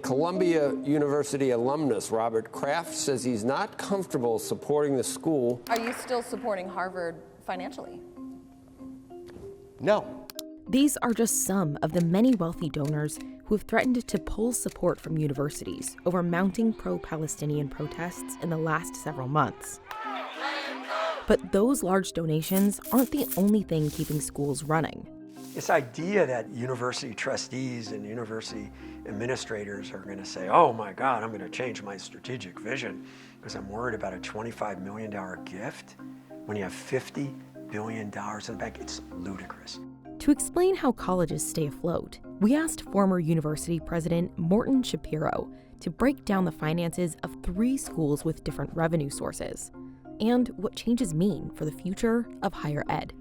Columbia University alumnus Robert Kraft says he's not comfortable supporting the school. Are you still supporting Harvard financially? No. These are just some of the many wealthy donors who have threatened to pull support from universities over mounting pro-Palestinian protests in the last several months. But those large donations aren't the only thing keeping schools running. This idea that university trustees and university administrators are going to say, oh my God, I'm going to change my strategic vision because I'm worried about a $25 million gift when you have $50 billion in the bank, it's ludicrous. To explain how colleges stay afloat, we asked former university president Morton Schapiro to break down the finances of 3 schools with different revenue sources and what changes mean for the future of higher ed.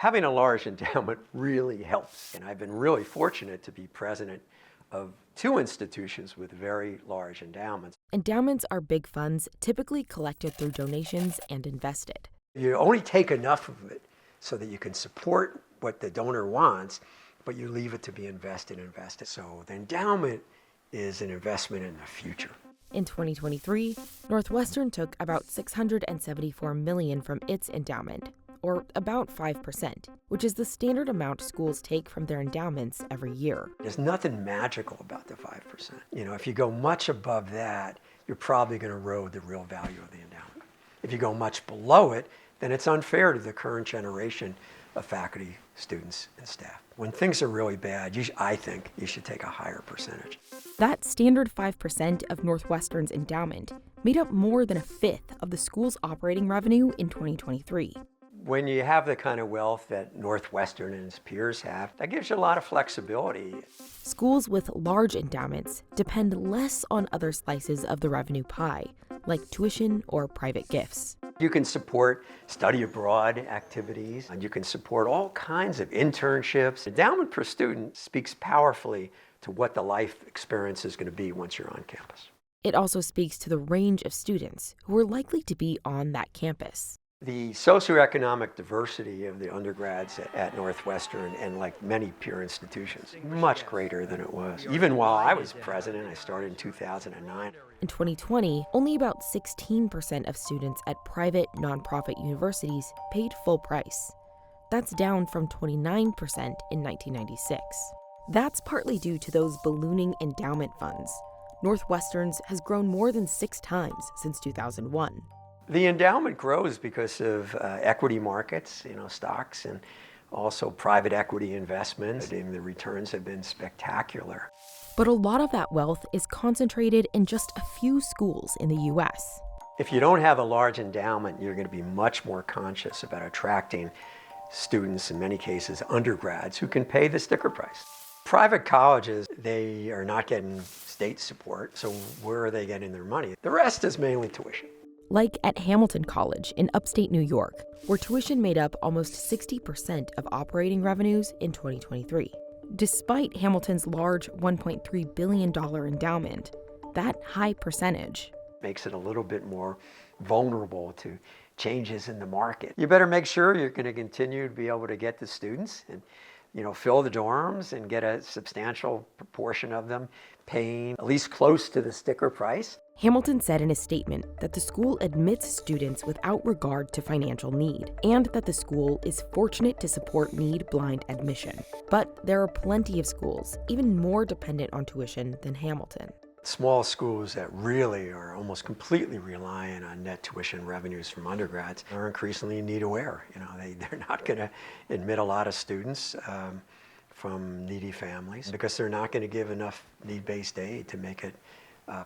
Having a large endowment really helps, and I've been really fortunate to be president of 2 institutions with very large endowments. Endowments are big funds typically collected through donations and invested. You only take enough of it so that you can support what the donor wants, but you leave it to be invested. So the endowment is an investment in the future. In 2023, Northwestern took about $674 million from its endowment, or about 5%, which is the standard amount schools take from their endowments every year. There's nothing magical about the 5%. If you go much above that, you're probably going to erode the real value of the endowment. If you go much below it, then it's unfair to the current generation of faculty, students, and staff. When things are really bad, I think you should take a higher percentage. That standard 5% of Northwestern's endowment made up more than a fifth of the school's operating revenue in 2023. When you have the kind of wealth that Northwestern and its peers have, that gives you a lot of flexibility. Schools with large endowments depend less on other slices of the revenue pie, like tuition or private gifts. You can support study abroad activities, and you can support all kinds of internships. Endowment per student speaks powerfully to what the life experience is going to be once you're on campus. It also speaks to the range of students who are likely to be on that campus. The socioeconomic diversity of the undergrads at Northwestern and like many peer institutions, much greater than it was. Even while I was president, I started in 2009. In 2020, only about 16% of students at private nonprofit universities paid full price. That's down from 29% in 1996. That's partly due to those ballooning endowment funds. Northwestern's has grown more than 6 times since 2001. The endowment grows because of equity markets, stocks, and also private equity investments. The returns have been spectacular. But a lot of that wealth is concentrated in just a few schools in the U.S. If you don't have a large endowment, you're going to be much more conscious about attracting students, in many cases undergrads, who can pay the sticker price. Private colleges, they are not getting state support, so where are they getting their money? The rest is mainly tuition. Like at Hamilton College in upstate New York, where tuition made up almost 60% of operating revenues in 2023. Despite Hamilton's large $1.3 billion endowment, that high percentage makes it a little bit more vulnerable to changes in the market. You better make sure you're going to continue to be able to get the students and fill the dorms and get a substantial proportion of them paying at least close to the sticker price. Hamilton said in a statement that the school admits students without regard to financial need, and that the school is fortunate to support need-blind admission. But there are plenty of schools even more dependent on tuition than Hamilton. Small schools that really are almost completely reliant on net tuition revenues from undergrads are increasingly need aware. They're not going to admit a lot of students from needy families because they're not going to give enough need-based aid to make it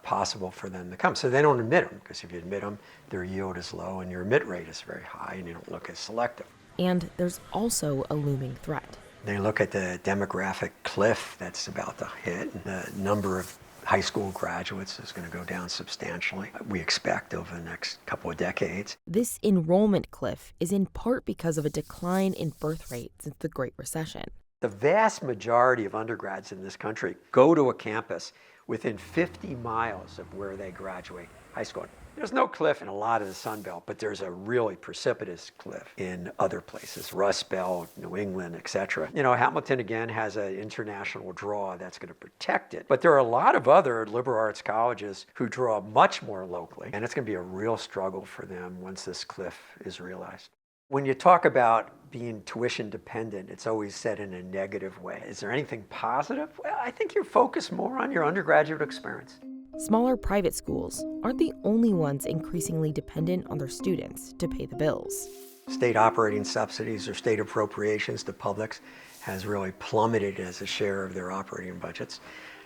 possible for them to come. So they don't admit them, because if you admit them, their yield is low and your admit rate is very high and you don't look as selective. And there's also a looming threat. They look at the demographic cliff that's about to hit, and the number of high school graduates is going to go down substantially, we expect, over the next couple of decades. This enrollment cliff is in part because of a decline in birth rate since the Great Recession. The vast majority of undergrads in this country go to a campus within 50 miles of where they graduate high school. There's no cliff in a lot of the Sun Belt, but there's a really precipitous cliff in other places, Rust Belt, New England, etc. Hamilton, again, has an international draw that's going to protect it. But there are a lot of other liberal arts colleges who draw much more locally, and it's going to be a real struggle for them once this cliff is realized. When you talk about being tuition dependent, it's always said in a negative way. Is there anything positive? Well, I think you're focused more on your undergraduate experience. Smaller private schools aren't the only ones increasingly dependent on their students to pay the bills. State operating subsidies or state appropriations to publics has really plummeted as a share of their operating budgets.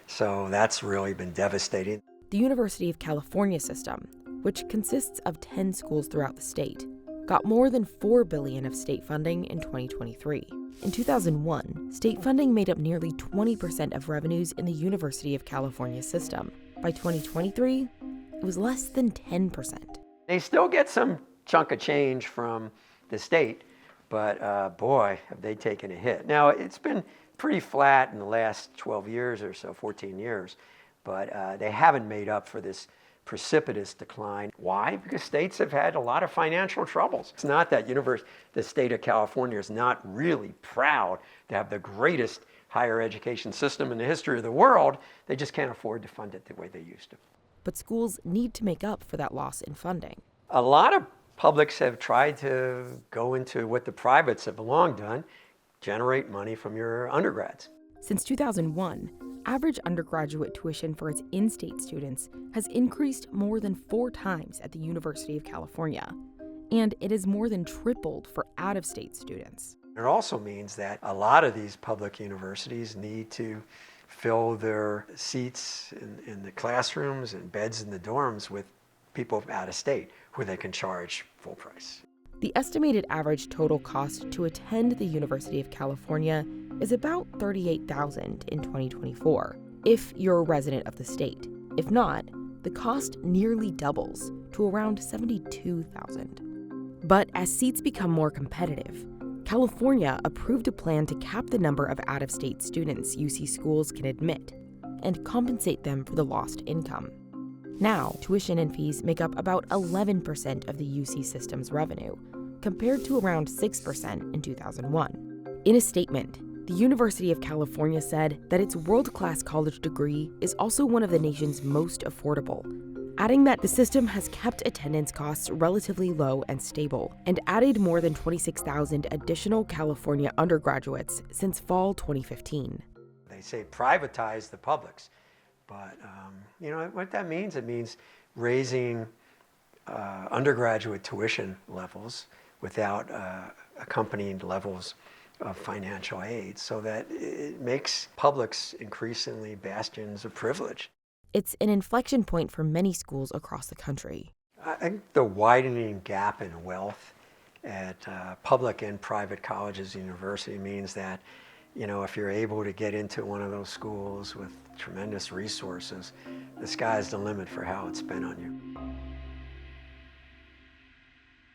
So that's really been devastating. The University of California system, which consists of 10 schools throughout the state, got more than $4 billion of state funding in 2023. In 2001, state funding made up nearly 20% of revenues in the University of California system. By 2023, it was less than 10%. They still get some chunk of change from the state, but boy, have they taken a hit. Now, it's been pretty flat in the last 12 years or so, 14 years, but they haven't made up for this precipitous decline. Why? Because states have had a lot of financial troubles. It's not that the state of California is not really proud to have the greatest higher education system in the history of the world. They just can't afford to fund it the way they used to. But schools need to make up for that loss in funding. A lot of publics have tried to go into what the privates have long done, generate money from your undergrads. Since 2001, average undergraduate tuition for its in-state students has increased more than 4 times at the University of California, and it has more than tripled for out-of-state students. It also means that a lot of these public universities need to fill their seats in the classrooms and beds in the dorms with people out of state where they can charge full price. The estimated average total cost to attend the University of California is about $38,000 in 2024, if you're a resident of the state. If not, the cost nearly doubles to around $72,000. But as seats become more competitive, California approved a plan to cap the number of out-of-state students UC schools can admit and compensate them for the lost income. Now, tuition and fees make up about 11% of the UC system's revenue, compared to around 6% in 2001. In a statement, the University of California said that its world-class college degree is also one of the nation's most affordable, adding that the system has kept attendance costs relatively low and stable, and added more than 26,000 additional California undergraduates since fall 2015. They say privatize the publics, but what that means? It means raising undergraduate tuition levels without accompanying levels of financial aid, so that it makes publics increasingly bastions of privilege. It's an inflection point for many schools across the country. I think the widening gap in wealth at public and private colleges and universities means that, if you're able to get into one of those schools with tremendous resources, the sky's the limit for how it's spent on you.